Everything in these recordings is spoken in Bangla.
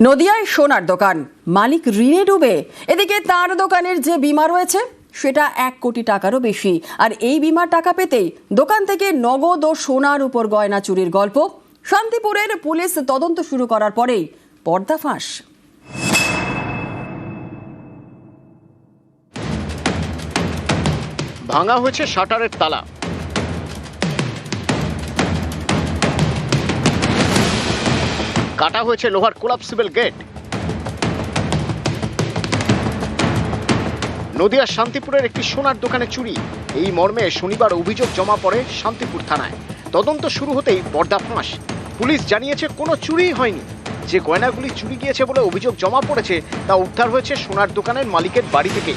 নদিয়ায় সোনার দোকান, মালিক ঋণে ডুবে। এদিকে তার দোকানের যে বীমা রয়েছে সেটা 1 কোটি টাকারও বেশি। আর এই বীমার টাকা পেতেই দোকান থেকে নগদ ও সোনার উপর গয়না চুরির গল্প। শান্তিপুরের পুলিশ তদন্ত শুরু করার পরেই পর্দাফাঁস। ভাঙা হয়েছে শাটারের তালা, কাটা হয়েছে লোহার কোলাপসিবল গেট। নদিয়ার শান্তিপুরের একটি সোনার দোকানে চুরি। এই মর্মে শনিবার অভিযোগ জমা পড়ে শান্তিপুর থানায়। তদন্ত শুরু হতেই পর্দাফাঁস। পুলিশ জানিয়েছে কোনো চুরিই হয়নি। যে গয়নাগুলি চুরি গিয়েছে বলে অভিযোগ জমা পড়েছে তা উদ্ধার হয়েছে সোনার দোকানের মালিকের বাড়ি থেকে।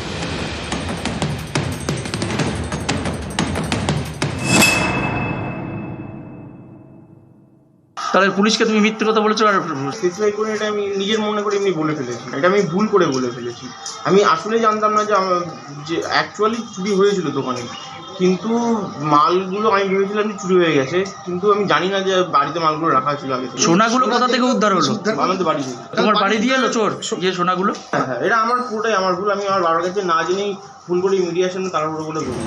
তাহলে পুলিশকে তুমি মিথ্যে কথা বলেছো? আর স্পেসিফাই করে এটা আমি নিজের মনে করে এমনি বলে ফেলেছি, এটা আমি ভুল করে বলে ফেলেছি। আমি আসলে জানতাম না যে অ্যাকচুয়ালি চুরি হয়েছিল দোকানে, কিন্তু মালগুলো আমি ভেবেছিলাম চুরি হয়ে গেছে, কিন্তু আমি জানি না যে বাড়িতে মালগুলো রাখা ছিল আগে। সোনাগুলো কোথা থেকে উদ্ধার হলো? আমাদের বাড়ি থেকে। তোমার বাড়ি দিয়ে এলো চোর যে সোনাগুলো? হ্যাঁ, এটা আমার পুরোটাই আমার ভুল। আমি আমার বাবার কাছে না জেনেই ভুল করে মিডিয়েশন তাড়াহুড়ো করে বলি।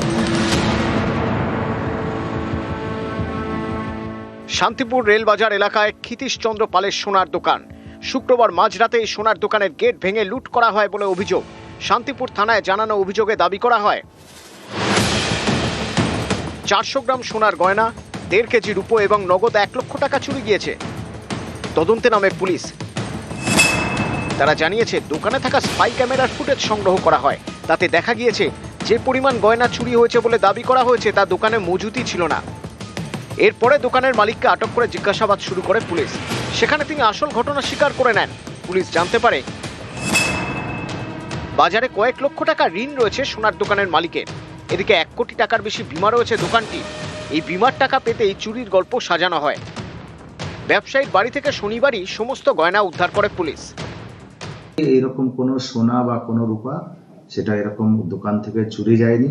শান্তিপুর রেলবাজার এলাকায় ক্ষিতীশচন্দ্র পালের সোনার দোকান। শুক্রবার মাঝরাতে এই সোনার দোকানের গেট ভেঙে লুট করা হয় বলে অভিযোগ। শান্তিপুর থানায় জানানো অভিযোগে দাবি করা হয় 400 গ্রাম সোনার গয়না, 1.5 কেজি রূপো এবং নগদ 1 লক্ষ টাকা চুরি গিয়েছে। তদন্তে নামে পুলিশ। তারা জানিয়েছে দোকানে থাকা স্পাই ক্যামেরার ফুটেজ সংগ্রহ করা হয়। তাতে দেখা গিয়েছে যে পরিমাণ গয়না চুরি হয়েছে বলে দাবি করা হয়েছে তা দোকানে মজুতই ছিল না। এরপরে দোকানের মালিককে আটক করে জিজ্ঞাসাবাদ শুরু করে পুলিশ। সেখানে তিনি আসল ঘটনা স্বীকার করে নেন। পুলিশ জানতে পারে বাজারে কয়েক লক্ষ টাকা ঋণ রয়েছে সোনার দোকানের মালিকের। এদিকে 1 কোটি টাকার বেশি বীমা রয়েছে দোকানটি। এই বীমার টাকা পেতেই চুরির গল্প সাজানো হয়। ব্যবসায়ীর বাড়ি থেকে শনিবারই সমস্ত গয়না উদ্ধার করে পুলিশ। এরকম কোনো সোনা বা কোনো রূপা সেটা এরকম দোকান থেকে চুরি যায়নি।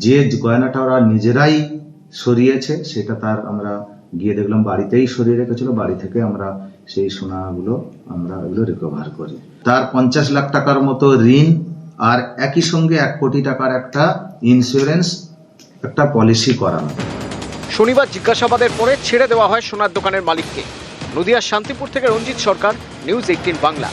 যে গয়নাটা ওরা নিজেরাই সরিয়েছে সেটা তার আমরা গিয়ে দেখলাম বাড়িতেই সরিয়ে রেখেছিল। বাড়ি থেকে আমরা সেই সোনাগুলো এগুলো রিকভার করি। তার 50 লাখ টাকার মতো ঋণ আর একই সঙ্গে 1 কোটি টাকার একটা ইন্স্যুরেন্স একটা পলিসি করানো। শনিবার জিজ্ঞাসাবাদের পরে ছেড়ে দেওয়া হয় সোনার দোকানের মালিককে। নদিয়ার শান্তিপুর থেকে রঞ্জিত সরকার, নিউজ 18 বাংলা।